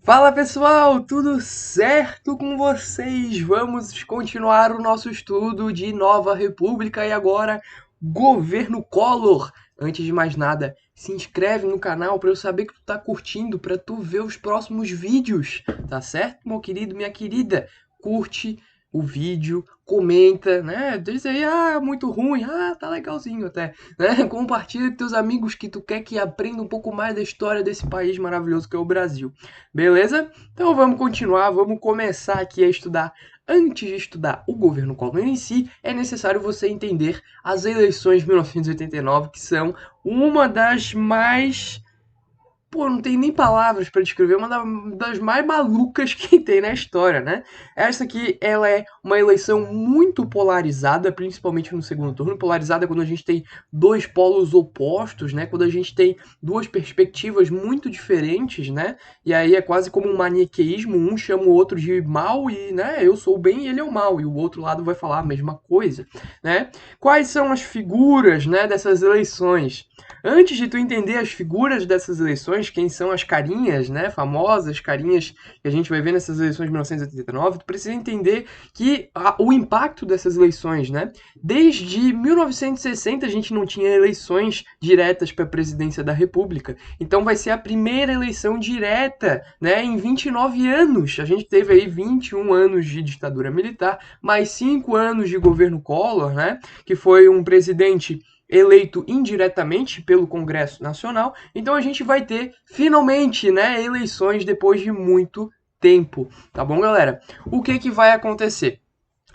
Fala pessoal, tudo certo com vocês? Vamos continuar o nosso estudo de Nova República e agora Governo Collor. Antes de mais nada, se inscreve no canal para eu saber que tu tá curtindo, para tu ver os próximos vídeos, tá certo, meu querido, minha querida? Curte o vídeo, comenta, né? Diz aí, muito ruim, tá legalzinho até, né? Compartilha com teus amigos que tu quer que aprenda um pouco mais da história desse país maravilhoso que é o Brasil. Beleza? Então vamos continuar, vamos começar aqui a estudar. Antes de estudar o governo Collor em si, é necessário você entender as eleições de 1989, que são uma das mais. Pô, não tem nem palavras para descrever, uma das mais malucas que tem na história, né? Essa aqui, ela é uma eleição muito polarizada, principalmente no segundo turno. Polarizada quando a gente tem dois polos opostos, né? Quando a gente tem duas perspectivas muito diferentes, né? E aí é quase como um maniqueísmo, um chama o outro de mal e, né, eu sou o bem e ele é o mal, e o outro lado vai falar a mesma coisa, né? Quais são as figuras, né, dessas eleições? Antes de tu entender as figuras dessas eleições, quem são as carinhas, né, famosas carinhas que a gente vai ver nessas eleições de 1989, tu precisa entender que o impacto dessas eleições, né? Desde 1960 a gente não tinha eleições diretas para a presidência da República. Então vai ser a primeira eleição direta, né, em 29 anos. A gente teve aí 21 anos de ditadura militar, mais 5 anos de governo Collor, né, que foi um presidente eleito indiretamente pelo Congresso Nacional. Então a gente vai ter finalmente, né, eleições depois de muito tempo, tá bom, galera? O que vai acontecer?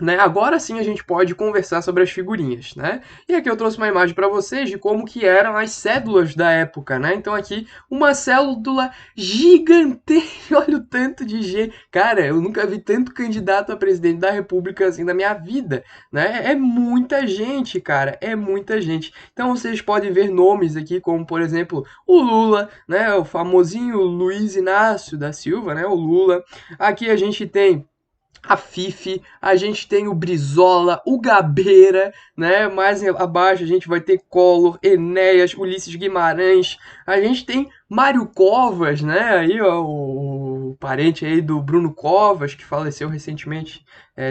Né? Agora sim a gente pode conversar sobre as figurinhas, né? E aqui eu trouxe uma imagem para vocês de como que eram as cédulas da época, né? Então aqui uma cédula gigantesca, olha o tanto de G. Cara, eu nunca vi tanto candidato a presidente da República assim na minha vida, né? É muita gente, cara, é muita gente. Então vocês podem ver nomes aqui como, por exemplo, o Lula, né? O famosinho Luiz Inácio da Silva, né? O Lula. Aqui a gente tem a Fife, a gente tem o Brizola, o Gabeira, né? Mais abaixo a gente vai ter Collor, Enéas, Ulisses Guimarães, a gente tem Mário Covas, né? Aí, ó, o parente aí do Bruno Covas, que faleceu recentemente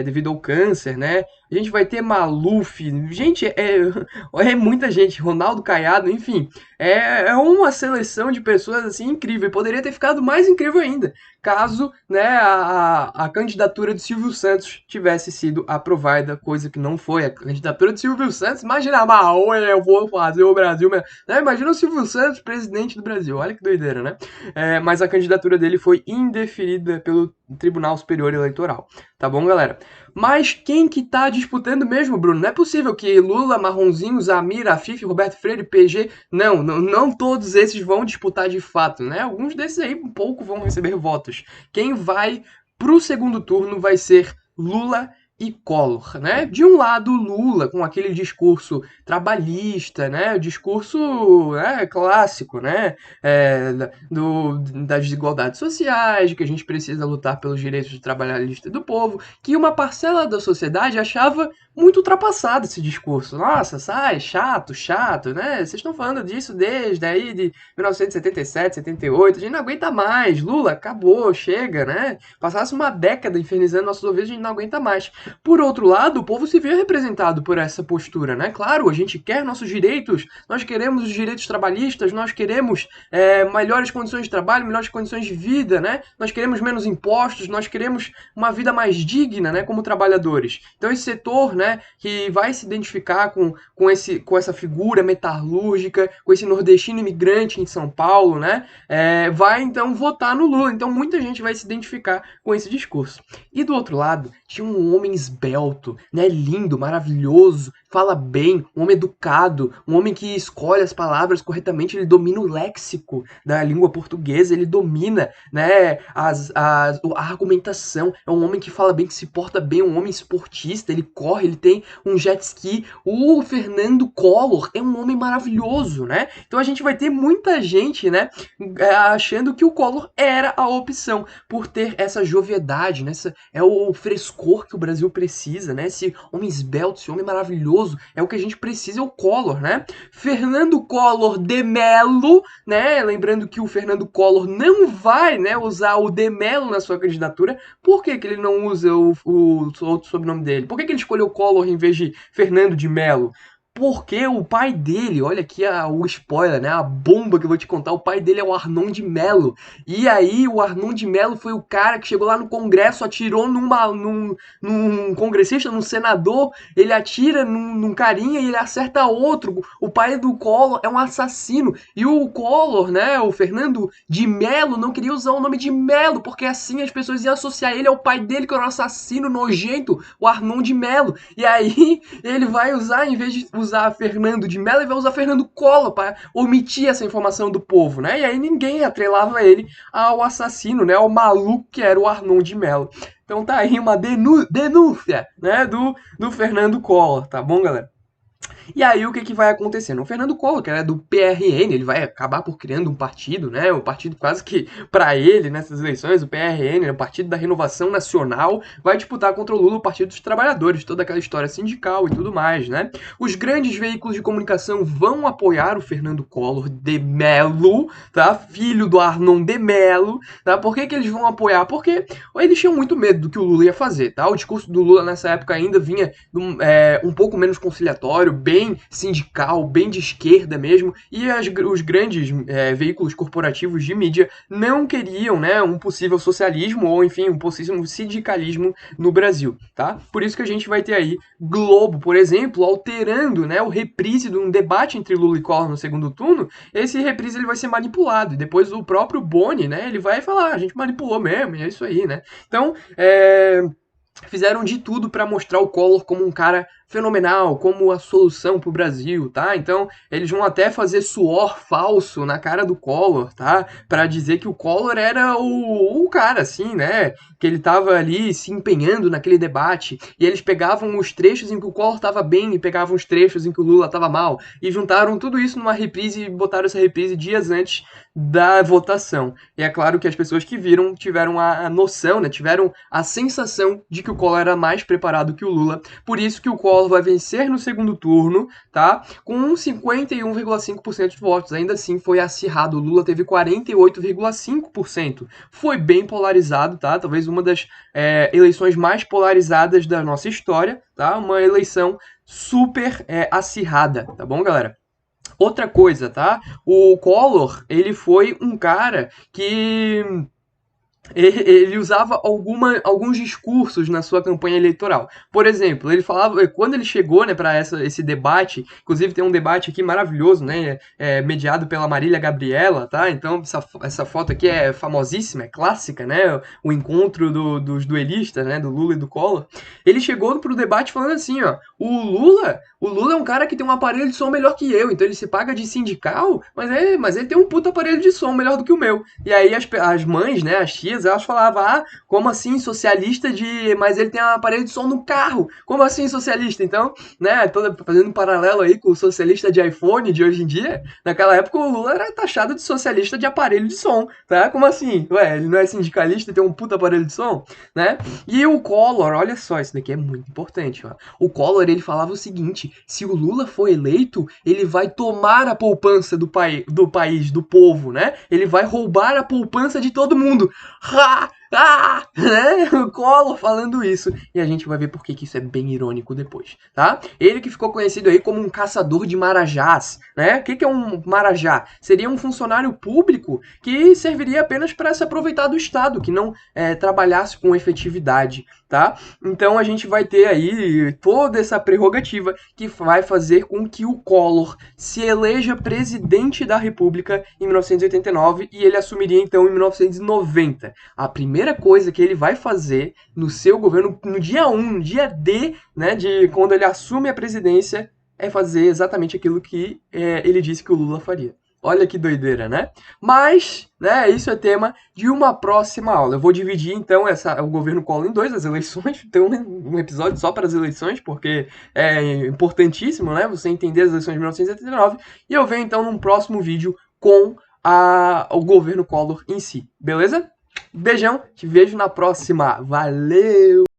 devido ao câncer, né? A gente vai ter Maluf, gente, é muita gente, Ronaldo Caiado, enfim, é uma seleção de pessoas assim incrível. Poderia ter ficado mais incrível ainda, caso, né, a candidatura de Silvio Santos tivesse sido aprovada, coisa que não foi. A candidatura de Silvio Santos, imagina, eu vou fazer o Brasil, né? Imagina o Silvio Santos presidente do Brasil, olha que doideira, né? Mas a candidatura dele foi indeferida pelo Tribunal Superior Eleitoral, tá bom, galera? Mas quem que tá disputando mesmo, Bruno? Não é possível que Lula, Marronzinho, Zamir, Afif, Roberto Freire, PG, não todos esses vão disputar de fato, né? Alguns desses aí um pouco vão receber votos. Quem vai pro segundo turno vai ser Lula e Collor, né? De um lado, Lula com aquele discurso trabalhista, né? O discurso clássico, né? Das desigualdades sociais, de que a gente precisa lutar pelos direitos do trabalhista e do povo, que uma parcela da sociedade achava muito ultrapassado esse discurso. Nossa, sai, chato, chato, né? Vocês estão falando disso desde aí de 1977, 78, a gente não aguenta mais. Lula, acabou, chega, né? Passasse uma década infernizando nossos ouvidos, a gente não aguenta mais. Por outro lado, o povo se vê representado por essa postura, né? Claro, a gente quer nossos direitos, nós queremos os direitos trabalhistas, nós queremos melhores condições de trabalho, melhores condições de vida, né? Nós queremos menos impostos, nós queremos uma vida mais digna, né? Como trabalhadores. Então esse setor, né? Que vai se identificar com essa figura metalúrgica, com esse nordestino imigrante em São Paulo, né? Vai então votar no Lula. Então muita gente vai se identificar com esse discurso. E do outro lado, tinha um homem esbelto, né? Lindo, maravilhoso, fala bem, um homem educado, um homem que escolhe as palavras corretamente, ele domina o léxico da língua portuguesa, ele domina, né, a argumentação, é um homem que fala bem, que se porta bem, um homem esportista, ele corre, ele tem um jet ski. O Fernando Collor é um homem maravilhoso, né? Então a gente vai ter muita gente, né, achando que o Collor era a opção, por ter essa joviedade, né? É o frescor que o Brasil precisa, né? Esse homem esbelto, esse homem maravilhoso, poderoso, é o que a gente precisa, é o Collor, né? Fernando Collor de Mello, né? Lembrando que o Fernando Collor não vai, né, usar o de Mello na sua candidatura. Por que ele não usa o outro sobrenome dele? Por que ele escolheu Collor em vez de Fernando de Mello? Porque o pai dele, olha aqui o spoiler, né? A bomba que eu vou te contar. O pai dele é o Arnon de Mello. E aí, o Arnon de Mello foi o cara que chegou lá no Congresso, atirou num congressista, num senador. Ele atira num carinha e ele acerta outro. O pai do Collor é um assassino. E o Collor, né? O Fernando de Mello, não queria usar o nome de Mello, porque assim as pessoas iam associar ele ao pai dele, que era um assassino nojento, o Arnon de Mello. E aí, ele vai usar, em vez de usar Fernando de Mello, ele vai usar Fernando Collor para omitir essa informação do povo, né? E aí ninguém atrelava ele ao assassino, né? Ao maluco que era o Arnon de Mello. Então tá aí uma denúncia, né? Do Fernando Collor, tá bom, galera? E aí o que vai acontecendo? O Fernando Collor, que era do PRN, ele vai acabar por criando um partido, né? Um partido quase que para ele nessas eleições, o PRN, né? O Partido da Renovação Nacional, vai disputar contra o Lula o Partido dos Trabalhadores, toda aquela história sindical e tudo mais, né? Os grandes veículos de comunicação vão apoiar o Fernando Collor de Mello, tá? Filho do Arnon de Mello, tá? Por que eles vão apoiar? Porque eles tinham muito medo do que o Lula ia fazer, tá? O discurso do Lula nessa época ainda vinha um pouco menos conciliatório, bem sindical, bem de esquerda mesmo, e os grandes veículos corporativos de mídia não queriam, né, um possível socialismo ou, enfim, um possível sindicalismo no Brasil, tá? Por isso que a gente vai ter aí Globo, por exemplo, alterando, né, o reprise de um debate entre Lula e Collor no segundo turno. Esse reprise ele vai ser manipulado, e depois o próprio Boni, né, ele vai falar, a gente manipulou mesmo, e é isso aí, né? Então, fizeram de tudo para mostrar o Collor como um cara fenomenal, como a solução pro Brasil, tá? Então, eles vão até fazer suor falso na cara do Collor, tá? Para dizer que o Collor era o cara, assim, né? Que ele tava ali se empenhando naquele debate, e eles pegavam os trechos em que o Collor tava bem e pegavam os trechos em que o Lula tava mal, e juntaram tudo isso numa reprise e botaram essa reprise dias antes da votação. E é claro que as pessoas que viram tiveram a noção, né? Tiveram a sensação de que o Collor era mais preparado que o Lula, por isso que o Collor vai vencer no segundo turno, tá? Com 51,5% de votos. Ainda assim foi acirrado. O Lula teve 48,5%. Foi bem polarizado, tá? Talvez uma das eleições mais polarizadas da nossa história, tá? Uma eleição super acirrada, tá bom, galera? Outra coisa, tá? O Collor, ele foi um cara que ele usava alguns discursos na sua campanha eleitoral. Por exemplo, ele falava, quando ele chegou, né, para esse debate, inclusive tem um debate aqui maravilhoso, né, mediado pela Marília Gabriela, tá? Então essa foto aqui é famosíssima, é clássica, né? O encontro dos duelistas, né, do Lula e do Collor. Ele chegou pro debate falando assim, ó, o Lula é um cara que tem um aparelho de som melhor que eu, então ele se paga de sindical, mas ele tem um puto aparelho de som melhor do que o meu. E aí as mães, né, as tias, elas falavam, como assim socialista mas ele tem um aparelho de som no carro, como assim socialista? Então, né, fazendo um paralelo aí com o socialista de iPhone de hoje em dia, naquela época o Lula era taxado de socialista de aparelho de som, tá? Como assim? Ué, ele não é sindicalista e tem um puto aparelho de som, né? E o Collor, olha só, isso daqui é muito importante, ó. O Collor, ele falava o seguinte, se o Lula for eleito, ele vai tomar a poupança do país, do povo, né? Ele vai roubar a poupança de todo mundo. Né? O Collor falando isso. E a gente vai ver por que isso é bem irônico depois, tá? Ele que ficou conhecido aí como um caçador de marajás, né? O que é um marajá? Seria um funcionário público que serviria apenas para se aproveitar do Estado, que não trabalhasse com efetividade, tá? Então a gente vai ter aí toda essa prerrogativa que vai fazer com que o Collor se eleja presidente da República em 1989 e ele assumiria então em 1990. A primeira coisa que ele vai fazer no seu governo, no dia 1, no dia D, né, de quando ele assume a presidência, é fazer exatamente aquilo que ele disse que o Lula faria. Olha que doideira, né? Mas, né, isso é tema de uma próxima aula. Eu vou dividir, então, o governo Collor em dois, as eleições. Tem um episódio só para as eleições, porque é importantíssimo, né, você entender as eleições de 1989. E eu venho, então, num próximo vídeo com o governo Collor em si. Beleza? Beijão, te vejo na próxima. Valeu!